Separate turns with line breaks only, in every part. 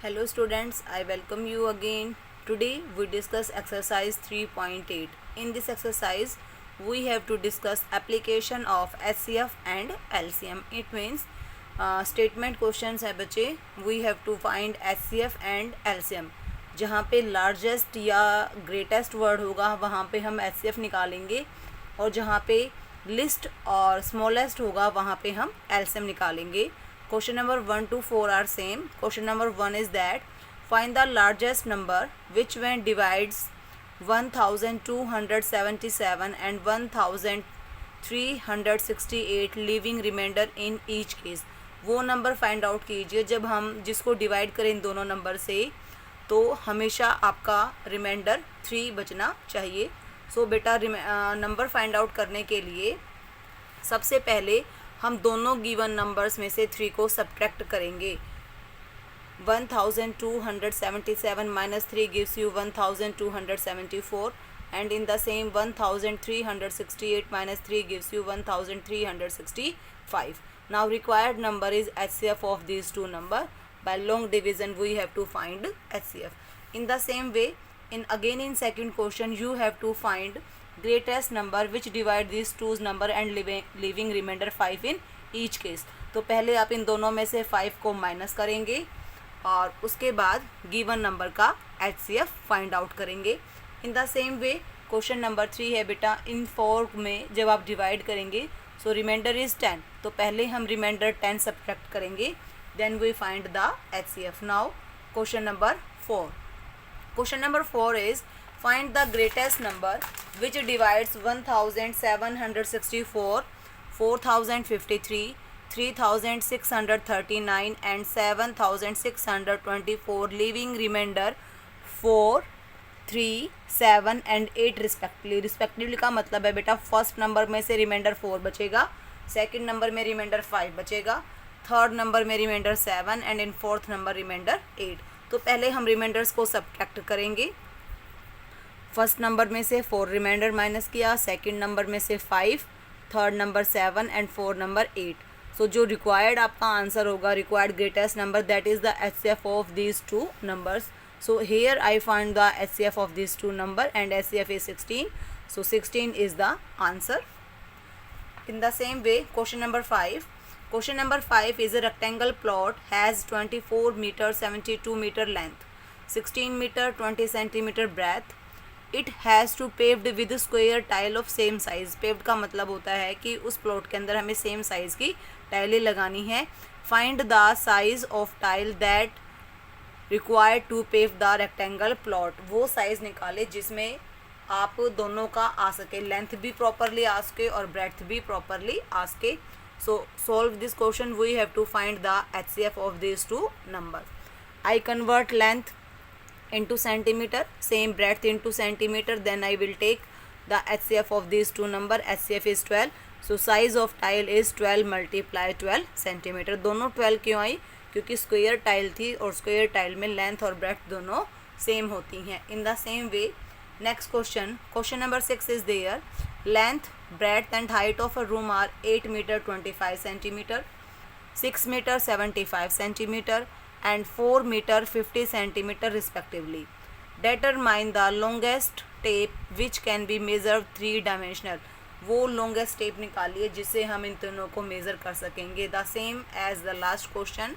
Hello students, I welcome you again. Today we discuss exercise 3.8. In this exercise we have to discuss application of HCF and LCM. It means statement questions है बच्चे. We have to find HCF and LCM. जहाँ पे largest या greatest word होगा वहाँ पे हम HCF निकालेंगे और जहाँ पे लिस्ट और स्मॉलेस्ट होगा वहाँ पे हम LCM निकालेंगे. Question number 1 to 4 are same. Question number 1 is that find the largest number which when divides 1277 and 1368 leaving remainder in each case. वो नंबर फाइंड आउट कीजिए जब हम जिसको डिवाइड करें इन दोनों नंबर से तो हमेशा आपका रिमाइंडर 3 बचना चाहिए. सो बेटा नंबर फाइंड आउट करने के लिए सबसे पहले हम दोनों गिवन नंबर्स में से 3 को सब्ट्रैक्ट करेंगे. 1277 minus 3 gives you 1274 and in the same 1368 minus 3 gives you 1365. Now required number is HCF of these two number. By long division we have to find HCF. In the same way in second question you have to find greatest number which divide these two number and leaving remainder 5 in each case. तो पहले आप इन दोनों में से 5 को minus करेंगे और उसके बाद गिवन नंबर का HCF फाइंड आउट करेंगे. इन the same way question number 3 है बेटा. इन 4 में जब आप डिवाइड करेंगे सो रिमाइंडर इज़ 10. तो पहले हम रिमाइंडर 10 सब्ट्रैक्ट करेंगे then we find the HCF. Now question number 4. Question number 4 is find the greatest number which divides 1764, 4053, 3639 and 7624 leaving remainder 4, 3, 7 and 8 respectively. Respectively का मतलब है बेटा फर्स्ट नंबर में से रिमाइंडर 4 बचेगा, सेकंड नंबर में रिमाइंडर 5 बचेगा, थर्ड नंबर में remainder 7 and in fourth number remainder 8. तो पहले हम रिमाइंडर्स को सब्ट्रैक्ट करेंगे. फर्स्ट नंबर में से 4 रिमाइंडर माइनस किया, सेकंड नंबर में से 5, third number 7 and fourth number 8. सो जो रिक्वायर्ड आपका आंसर होगा required greatest number that is the HCF of these two numbers. So here I find the HCF of these two number and HCF is 16. So 16 is the answer. In the same way, question number 5. Question number 5 is a rectangle plot has 24 meter 72 meter length, 16 meter 20 centimeter breadth. It has to paved with square tile of same size. Paved का मतलब होता है कि उस plot के अंदर हमें same size की टाइलें लगानी है. Find the size of tile that required to pave the rectangle plot. वो साइज़ निकाले जिसमें आप दोनों का आ सके, लेंथ भी प्रॉपरली आ सके और ब्रेड्थ भी प्रॉपरली आ सके. So solve this question we have to find the HCF of this two number. I convert length into centimeter, same breadth into centimeter, then I will take the HCF of these two number. HCF is 12. so size of tile is 12 multiply 12 centimeter. दोनों 12 क्यों आई? क्योंकि square tile थी और square tile में length और breadth दोनों same होती हैं. इन the same way next question number 6 is there. Length, breadth and height of a room are 8 meter 25 centimeter, 6 meter 75 centimeter and 4 meter 50 centimeter respectively. Determine the longest tape which can be measured 3 dimensional. वो longest tape निकालिए जिससे हम इन दोनों को measure कर सकेंगे. The same as the last question.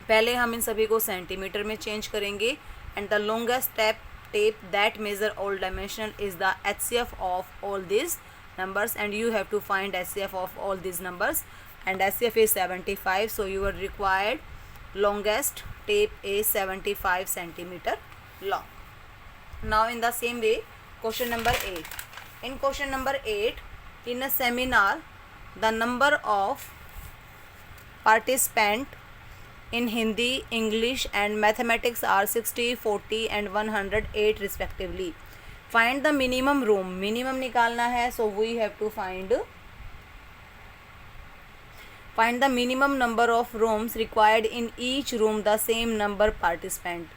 पहले हम इन सभी को सेंटीमीटर में चेंज करेंगे and the longest tape that measure all dimensional is the HCF of all these numbers and you have to find HCF of all these numbers and HCF is 75. so your required longest tape is 75 centimeter long. Now in the same way question number 8. In question number 8, in a seminar the number of participant in Hindi, English and mathematics are 60, 40 and 108 respectively. Find the minimum room. Minimum निकालना है so we have to find the minimum number of rooms required in each room. The same number participant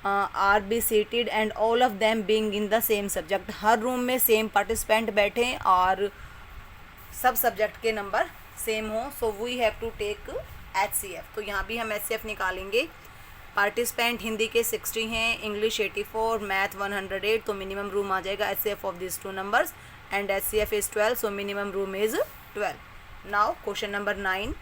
are be seated and all of them being in the same subject. हर room में same participant बैठें और सब subject के number same हो. So we have to take HCF. तो यहाँ भी हम HCF निकालेंगे. पार्टिसिपेंट हिंदी के 60 हैं, इंग्लिश 84, मैथ 108, तो मिनिमम रूम आ जाएगा HCF of this two numbers and HCF is 12, so minimum room is 12. Now question number 9.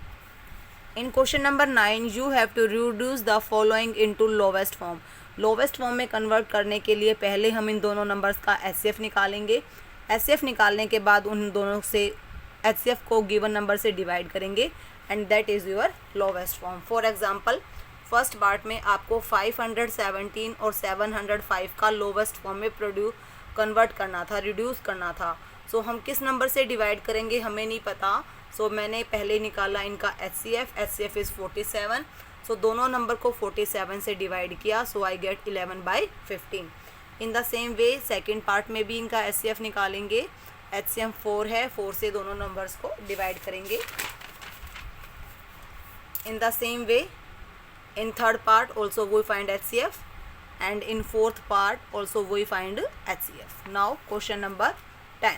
In question number 9 you have to reduce the following into lowest form. Lowest form में convert करने के लिए पहले हम इन दोनों numbers का HCF निकालेंगे. HCF निकालने के बाद उन दोनों से HCF को गिवन नंबर से डिवाइड करेंगे and that is your lowest form. For example first part में आपको 517 और 705 का लोवेस्ट फॉर्म में कन्वर्ट करना था, रिड्यूस करना था. सो हम किस नंबर से डिवाइड करेंगे हमें नहीं पता. सो मैंने पहले निकाला इनका HCF इज़ 47. सो दोनों नंबर को 47 से डिवाइड किया, so I get 11/15. In the same way second part में भी इनका HCF निकालेंगे. HCF 4 है, 4 से दोनों नंबर्स को डिवाइड करेंगे. इन the same way in third part also we find HCF and in fourth part also we find HCF. Now question number 10.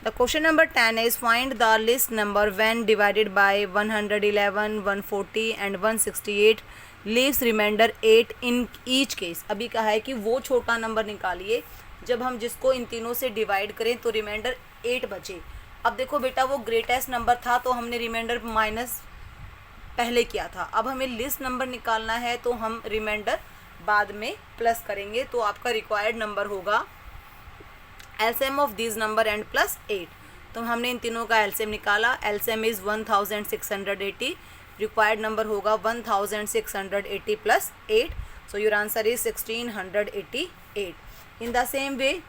The question number 10 is find the list number when divided by 111, 140 and 168 leaves remainder 8 in each case. अभी कहा है कि वो छोटा number निकालिए जब हम जिसको इन तीनों से डिवाइड करें तो रिमाइंडर 8 बचे. अब देखो बेटा वो ग्रेटेस्ट नंबर था तो हमने रिमाइंडर माइनस पहले किया था. अब हमें लिस्ट नंबर निकालना है तो हम रिमाइंडर बाद में प्लस करेंगे. तो आपका रिक्वायर्ड नंबर होगा LCM of this number and plus 8. तो हमने इन तीनों का एलसीएम निकाला. LCM is 1680. रिक्वायर्ड नंबर होगा 1680 plus 8. So your answer is 1688. In the same way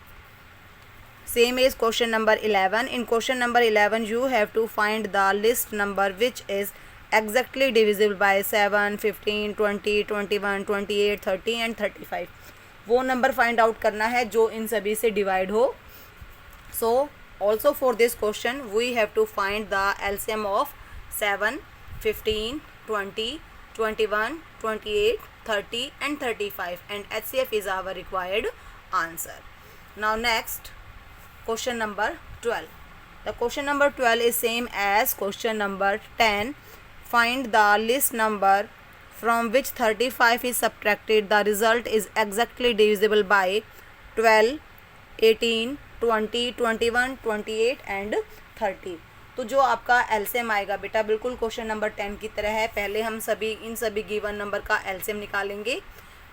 same is question number 11. In question number 11 you have to find the list number which is exactly divisible by 7, 15, 20, 21, 28, 30 and 35. वो number find out करना है जो इन सभी से divide हो. So also for this question we have to find the LCM of 7, 15, 20, 21, 28, 30 and 35 and HCF is our required answer. Now next question number 12. The question number 12 is same as question number 10. Find the list number from which 35 is subtracted. The result is exactly divisible by 12, 18, 20, 21, 28 and 30. तो जो आपका LCM आएगा बेटा बिल्कुल question number 10 की तरह है. पहले हम इन सभी गिवन नंबर का एलसीएम निकालेंगे.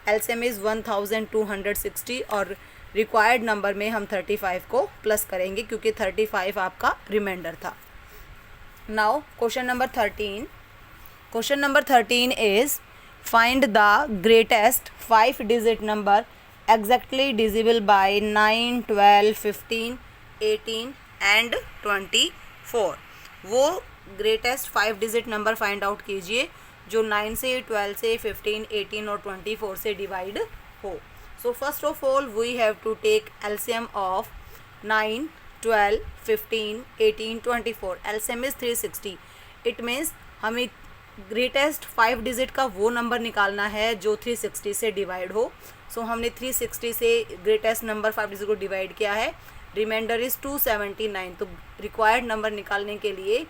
एलसीएम इज़ 1260 और रिक्वायर्ड नंबर में हम 35 को प्लस करेंगे क्योंकि 35 आपका रिमाइंडर था. Now question number 13. Question number 13 is find the greatest 5-digit number exactly divisible by 9, 12, 15, 18 and 24. वो greatest 5-digit number find out कीजिए जो 9 से 12 से 15, 18 और 24 से divide हो. So first of all we have to take LCM of 9, 12, 15, 18, 24. LCM is 360. It means हमें greatest 5 digit का वो नंबर निकालना है जो 360 से डिवाइड हो. सो हमने 360 से ग्रेटेस्ट नंबर 5 डिजिट को डिवाइड किया है. Remainder is 279. तो रिक्वायर्ड नंबर निकालने के लिए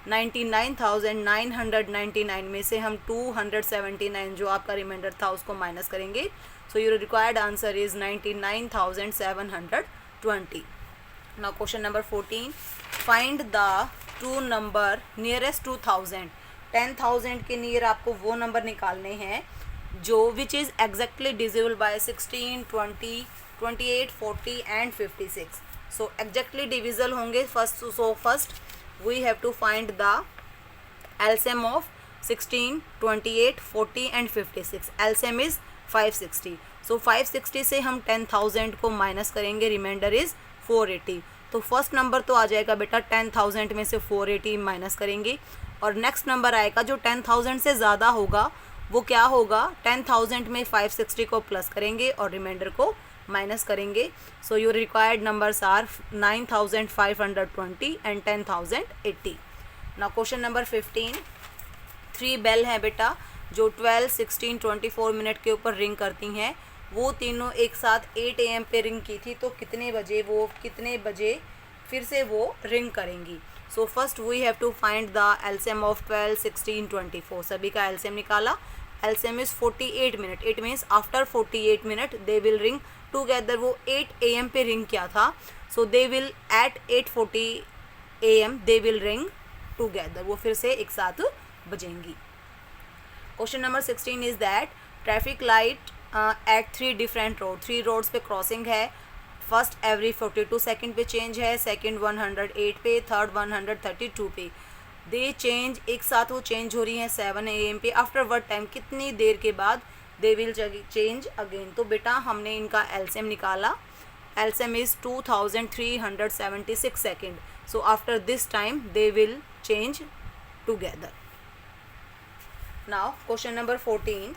99,999 में से हम 279 जो आपका रिमाइंडर था उसको माइनस करेंगे. So your required answer is 99,720. Now question number 14. Find the two number nearest to 10,000 के नियर आपको वो नंबर निकालने हैं जो which is exactly divisible by 16, 20, 28, 40 and 56. So exactly divisible होंगे first we have to find the LCM of 16, 28, 40 and 56. LCM is 560. So 560 से हम 10,000 को माइनस करेंगे. Remainder is 480. तो फर्स्ट नंबर तो आ जाएगा बेटा 10,000 में से 480 माइनस करेंगे और नेक्स्ट नंबर आएगा जो 10,000 से ज़्यादा होगा वो क्या होगा 10,000 में 560 को प्लस करेंगे और रिमाइंडर को माइनस करेंगे. So your required numbers are 9,520 and 10,080. Now question number 15. 3 bell हैं बेटा जो 12, 16, 24 मिनट के ऊपर रिंग करती हैं. वो तीनों एक साथ 8 AM पे रिंग की थी तो कितने बजे फिर से वो रिंग करेंगी. So first we have to find the LCM of 12, 16, 24. सभी का एलसीएम निकाला. LCM is 48 minute, it means after 48 minute they will ring together. वो 8 AM पे रिंग किया था, so they will at 8:40 AM they will ring together, वो फिर से एक साथ बजेंगी. Question number 16 is that traffic light at 3 different road, 3 roads पे क्रॉसिंग है. फर्स्ट एवरी 42 सेकेंड पे चेंज है, सेकेंड 108 पे, थर्ड 132 पे. दे चेंज, एक साथ वो चेंज हो रही हैं 7 AM पे. आफ्टर वट टाइम, कितनी देर के बाद दे विल चेंज अगेन. तो बेटा हमने इनका एलसीएम निकाला. LCM is 2376 second. So after this time they will change together. Now question number 14.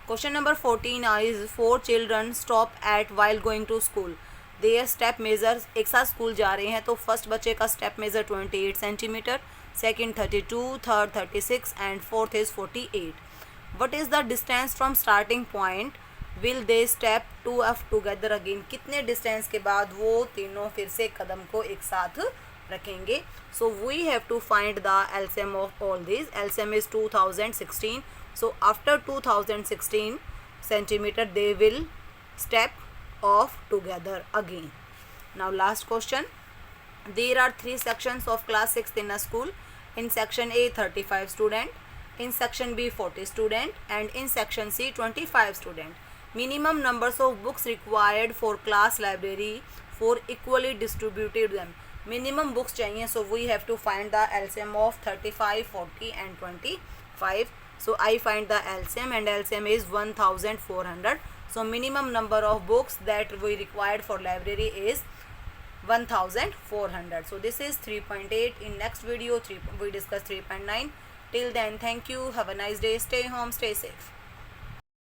Question number 14 is 4 children stop at while going to school. Their step measures, एक साथ school जा रहे हैं, तो फर्स्ट बच्चे का step measure 28 centimetre, second 32, third 36 and fourth is 48. What is the distance from starting point will they step to up together again. कितने distance के बाद वो तीनों फिर से कदम को एक साथ रखेंगे. So we have to find the LCM of all this. LCM is 2016. So after 2016 centimeter they will step off together again. Now last question. There are 3 sections of class 6th in a school. In section A 35 student, in section B 40 student and in section C 25 student. Minimum numbers of books required for class library for equally distributed them. Minimum books चाहिए, so we have to find the LCM of 35, 40 and 25. So I find the LCM and LCM is 1400. So minimum number of books that we required for library is 1400. So this is 3.8. In next video we discuss 3.9. Till then, thank you. Have a nice day. Stay home. Stay safe.